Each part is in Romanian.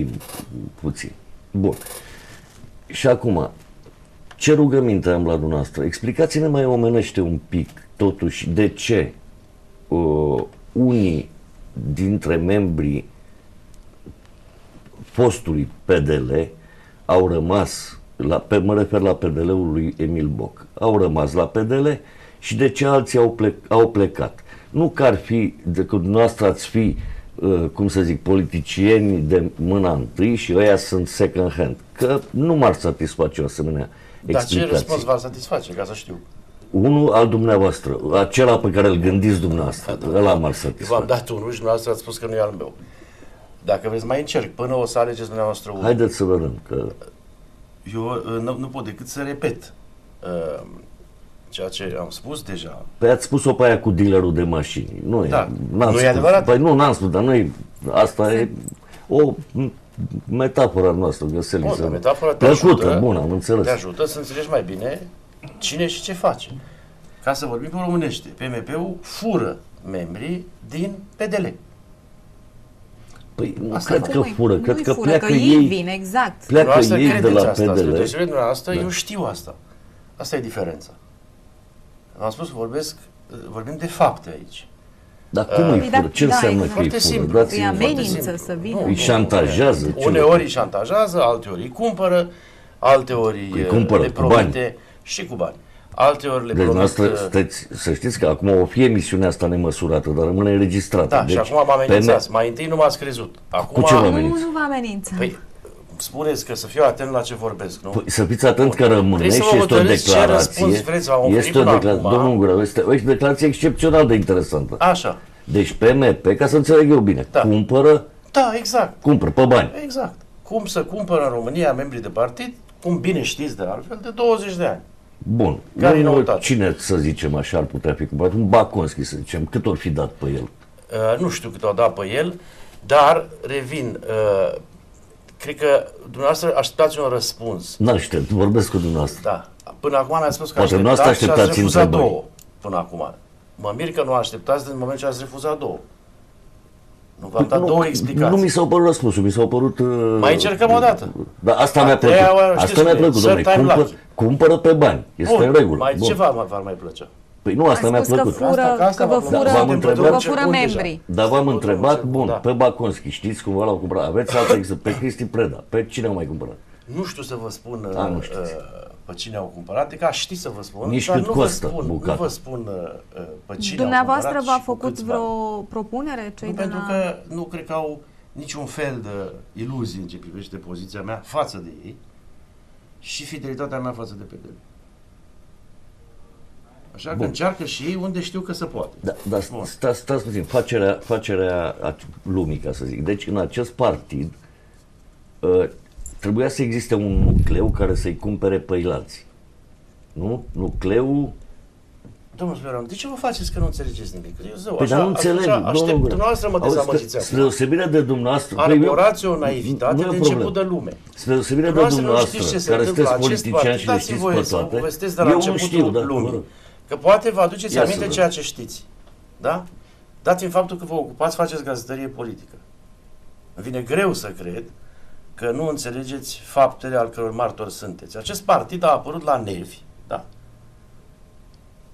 din puțin. Bun. Și acum, ce rugăminte am la dumneavoastră? Explicați-ne mai omenește un pic, totuși, de ce unii dintre membrii fostului PDL au rămas, mă refer la PDL-ul lui Emil Boc, au rămas la PDL și de ce alții au plecat. Nu că ar fi, decât dumneavoastră ați fi, cum să zic, politicieni de mâna întâi și ăia sunt second hand, că nu m-ar satisface o asemenea explicație. Dar ce răspuns v-ar satisface, ca să știu? Unul al dumneavoastră, acela pe care îl gândiți dumneavoastră, ăla m-ar satisface. V-am dat unul și dumneavoastră ați spus că nu e al meu. Dacă vreți mai încerc, până o să alegeți dumneavoastră unul. Haideți să vedem că... Eu nu pot decât să repet ceea ce am spus deja. Păi ați spus-o pe aia cu dealerul de mașini. Nu e, da. Nu e adevărat? Păi nu, n-am spus, dar nu e, asta e o metaforă noastră, găseli. Bun, metafora plăcută, bună, am înțeles. Te ajută să înțelegi mai bine cine și ce face. Ca să vorbim pe românește, PMP-ul fură membrii din PDL. Păi nu cred că fură, cred că pleacă că ei vin, exact. Pleacă ei de la PDL. Eu știu asta. Asta e diferența. V-am spus, vorbim de fapte aici. Dar cum îi fură? Ce înseamnă că îi fură? Îi amenință să vină. Îi șantajează? Uneori îi șantajează, alteori îi cumpără, alteori le promite și cu bani. Alteori le promit... Să știți că acum o fi emisiunea asta nemăsurată, dar rămâne înregistrată. Da, deci, și acum mă amenințați. Mai întâi nu m-ați crezut. Acum, cu ce vă amenință? Nu vă amenință. Păi, spuneți că să fiu atent la ce vorbesc, nu? Păi, să fiți atent că rămâne și este o declarație. Este o declarație, domnul Gură, este o declarație excepțional de interesantă. Așa. Deci PMP, ca să înțeleg eu bine, cumpără... Da, exact. Cumpără pe bani. Exact. Cum să cumpără în România membrii de partid, cum bine știți de altfel, de 20 de ani. Bun. Cine, să zicem așa, ar putea fi cumpărat? Un Baconski, să zicem. Cât or fi dat pe el? Nu știu cât o dat pe el, dar, revin, cred că dumneavoastră așteptați un răspuns. N-aștept, vorbesc cu dumneavoastră. Da. Până acum mi-ați spus că așteptați și ați refuzat două. Până acum. Mă mir că nu așteptați din moment ce ați refuzat două. Nu v-am dat două explicații. Nu mi s-au părut răspunsul, mi s-au părut... Mai încercăm o dată. Dar asta mi-a plăcut. Asta mi-a plăcut, domnule. Cumpără pe bani. Este în regulă. Ce v-ar mai plăcea? Păi nu, asta mi-a plăcut. Că vă fură membrii. Dar v-am întrebat, bun, pe Baconski, știți cum l-au cumpărat? Aveți altă exemplu, pe Cristi Preda, pe cine au mai cumpărat? Nu știu să vă spun pe cine au cumpărat, că aș ști să vă spun. Nici cât costă bucata. Nu vă spun pe cine Dumneavoastră au cumpărat. v-a făcut vreo propunere? Pentru că nu cred că au niciun fel de iluzii în ce privește poziția mea față de ei și fidelitatea mea față de PDL. Așa că încearcă și ei unde știu că se poate. Dar stați puțin, facerea lumii, ca să zic. Deci în acest partid trebuia să existe un nucleu care să-i cumpere pe alții. Nu? Nucleul... Domnul Smeron, de ce vă faceți că nu înțelegeți nimic? Păi dar nu înțeleg. Dumneavoastră mă dezamăgiți. Spre deosebire de dumneavoastră... Arborați o naivitate de început de lume. Spre deosebire de dumneavoastră, care sunteți politiciani și le știți pe toate, eu nu știu, lumii. Că poate vă aduceți aminte ceea ce știți. Da? Dat-mi faptul că vă ocupați, faceți gazetărie politică. Îmi vine greu să cred că nu înțelegeți faptele al căror martori sunteți. Acest partid a apărut la nervi. Da?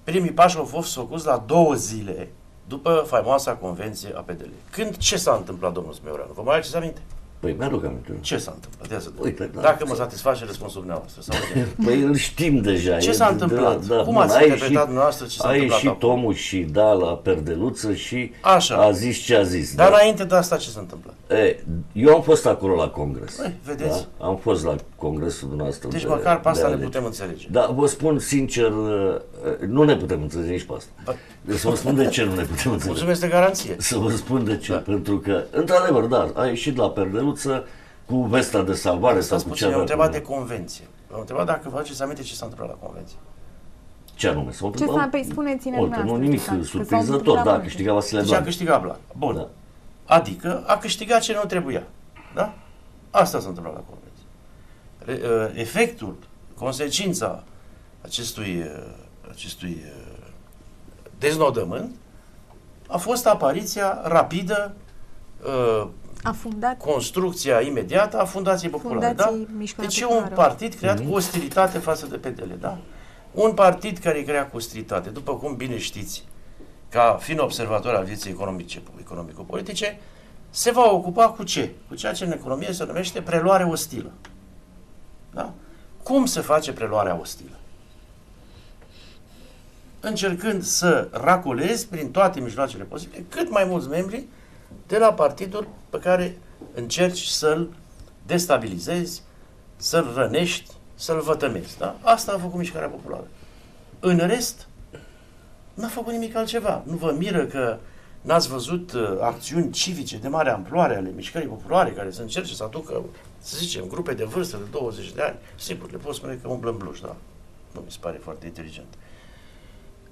Primii pași au fost făcuți la 2 zile după faimoasa convenție a PDL. Când ce s-a întâmplat, domnul Smeoreanu? Vă mai aduceți aminte? Păi mi-aduc aminte. Ce s-a întâmplat? Uite, dacă mă satisface răspunsul dumneavoastră. Păi îl știm deja. Ce s-a întâmplat? Cum ați interpretat dumneavoastră ce s-a întâmplat? A ieșit omul și la perdeluță și așa. A zis ce a zis. Dar înainte de asta ce s-a întâmplat? Eu am fost acolo la congres. Vedeți? Da? Am fost la congresul dumneavoastră. Deci măcar pe asta ne putem înțelege. Da, vă spun sincer, nu ne putem înțelege nici pe asta. Să vă spun de ce nu ne putem înțelege. Mulțumesc de garanție. Să vă spun de ce. Pentru că, într-adevăr, da, a ieșit la perdeluță cu vesta de salvare sau cu ce. Eu am întrebat de convenție. Am întrebat dacă vă faceți aminte ce s-a întâmplat la convenție. Ce anume? Ce s-a, păi spuneți-ne dumneavoastră. Nu nimic surprinzător, da, a câștigat Vasile Blan. Deci a câștigat Blan. Bun. Da. Adică a câștigat ce nu trebuia. Da? Asta s-a întâmplat la convenție. Efectul, consecința acestui deznodământ a fost apariția rapidă, construcția imediată a Fundației Populare. Fundației Da? Mișcarea Deci e Populară. un partid creat cu ostilitate față de PDL. Da? Un partid care e creat cu ostilitate, după cum bine știți, ca fiind observator al vieții economico-politice, se va ocupa cu ce? Cu ceea ce în economie se numește preluare ostilă. Da? Cum se face preluarea ostilă? Încercând să racolezi prin toate mijloacele posibile cât mai mulți membri de la partidul pe care încerci să-l destabilizezi, să-l rănești, să-l vătămezi. Da? Asta a făcut Mișcarea Populară. În rest, n-a făcut nimic altceva. Nu vă miră că n-ați văzut acțiuni civice de mare amploare ale Mișcării Populare care să încerce să aducă, să zicem, grupe de vârstă de 20 de ani. Sigur, le pot spune că umblă în bluș, dar nu mi se pare foarte inteligent.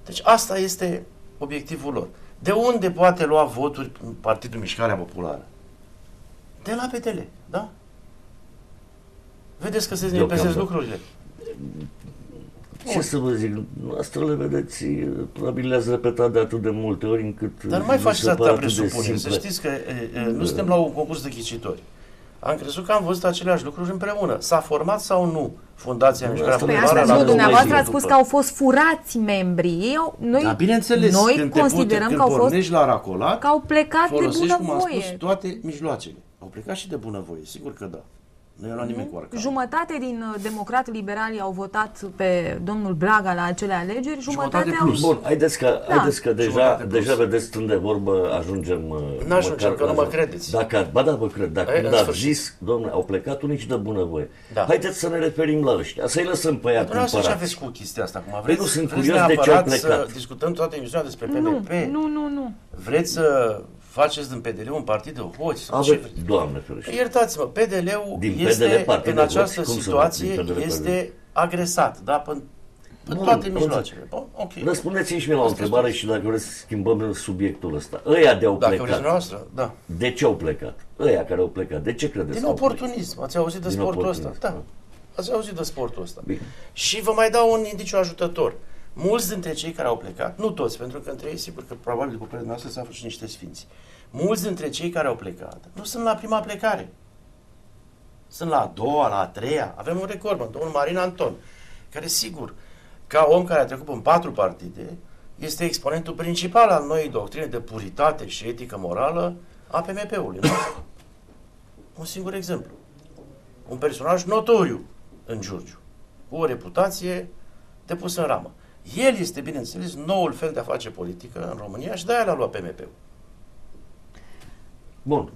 Deci asta este obiectivul lor. De unde poate lua voturi Partidul Mișcarea Populară? De la PDL, da? Vedeți că se limpezesc lucrurile. Ce să vă zic, noastră le vedeți, probabil le-ați repetat de atât de multe ori încât... Dar nu mai faceți atâta presupuneri. Să știți că nu suntem la un concurs de ghicitori. Am crezut că am văzut aceleași lucruri împreună. S-a format sau nu Fundația Mișcarea Populară? Nu, dumneavoastră ați spus că au fost furați membrii. Dar bineînțeles, noi considerăm că au fost la racolat, că au plecat de bunăvoie. cum am spus, toate mijloacele. Au plecat și de bunăvoie, sigur că da. Nu e la nimic cu arcane. Jumătate din democrat-liberalii au votat pe domnul Blaga la acele alegeri, jumătate plus. Bun, haideți că deja vedeți, stând de vorbă, ajungem... N-ajungem, că nu mă credeți. Dacă vă cred, dacă când ați zis, domnule, au plecat unii și de bunăvoie. Da. Haideți să ne referim la ăștia, să-i lăsăm pe ea cumpărați. Ce aveți cu chestia asta acum? Nu sunt curios de ce au plecat. Să discutăm toate emisiunea despre PNP? Nu. Vreți să faceți din PDL un partid de hoți? Doamne ferește. Iertați-mă, PDL-ul este, în această situație, este agresat, da? În toate mijloacele. Okay. Răspundeți-mi și mie la o întrebare și dacă vreți să schimbăm subiectul ăsta. Ăia de au plecat. Dacă vreți noastră, da. De ce au plecat? Ăia care au plecat. De ce credeți? Din oportunism. Ați auzit de sportul ăsta? Da. Ați auzit de sportul ăsta. Bine. Și vă mai dau un indiciu ajutător. Mulți dintre cei care au plecat, nu toți, pentru că între ei, sigur că probabil după părerea noastră s-au fost și niște sfinți. Mulți dintre cei care au plecat nu sunt la prima plecare. Sunt la a doua, la a treia. Avem un record, domnul Marin Anton, care sigur, ca om care a trecut în 4 partide, este exponentul principal al noii doctrine de puritate și etică morală a PMP-ului. Un singur exemplu. Un personaj notoriu în Giurgiu, cu o reputație depusă în ramă. El este, bineînțeles, noul fel de a face politică în România și de-aia l-a luat PMP-ul. Bun.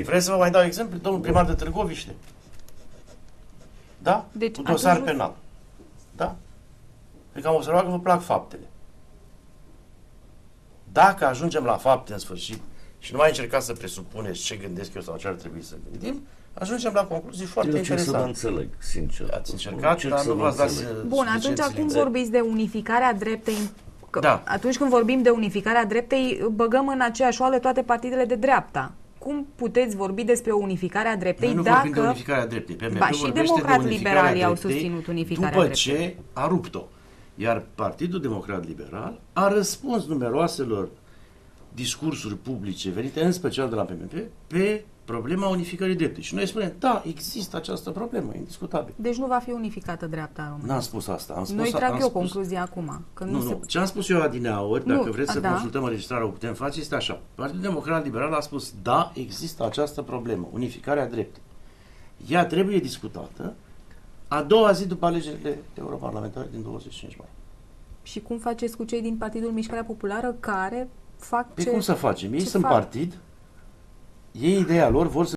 Vreți să vă mai dau exemplu? Domnul primar de Târgoviște. Da? Deci, cu dosar penal. Da? Deci am observat că vă plac faptele. Dacă ajungem la fapte în sfârșit și nu mai încercați să presupuneți ce gândesc eu sau ce ar trebui să gândim, ajungem la concluzii foarte interesante. Eu să vă înțeleg, sincer. Ați încercat, dar nu v-ați dat. Bun, atunci acum vorbiți de unificarea dreptei. Da. Atunci când vorbim de unificarea dreptei, băgăm în aceeași oală toate partidele de dreapta. Cum puteți vorbi despre o unificare a dreptei noi nu dacă... vorbim de unificarea dreptei. Ba, și democrat-liberalii au susținut unificarea dreptei. După ce a rupt-o. Iar Partidul Democrat Liberal a răspuns numeroaselor discursuri publice venite în special de la PMP pe problema unificării dreptei. Și noi spunem, da, există această problemă, indiscutabil. Deci nu va fi unificată dreapta României. N-am spus asta. Noi trag eu concluzia acum. Că nu. Ce am spus eu adineauri, dacă vreți să consultăm înregistrarea, o putem face, este așa. Partidul Democrat Liberal a spus, da, există această problemă, unificarea dreptei. Ea trebuie discutată a doua zi după alegerile europarlamentare din 25 mai. Și cum faceți cu cei din Partidul Mișcarea Populară care fac cum să facem? Ei sunt partid, ei ideea lor vor să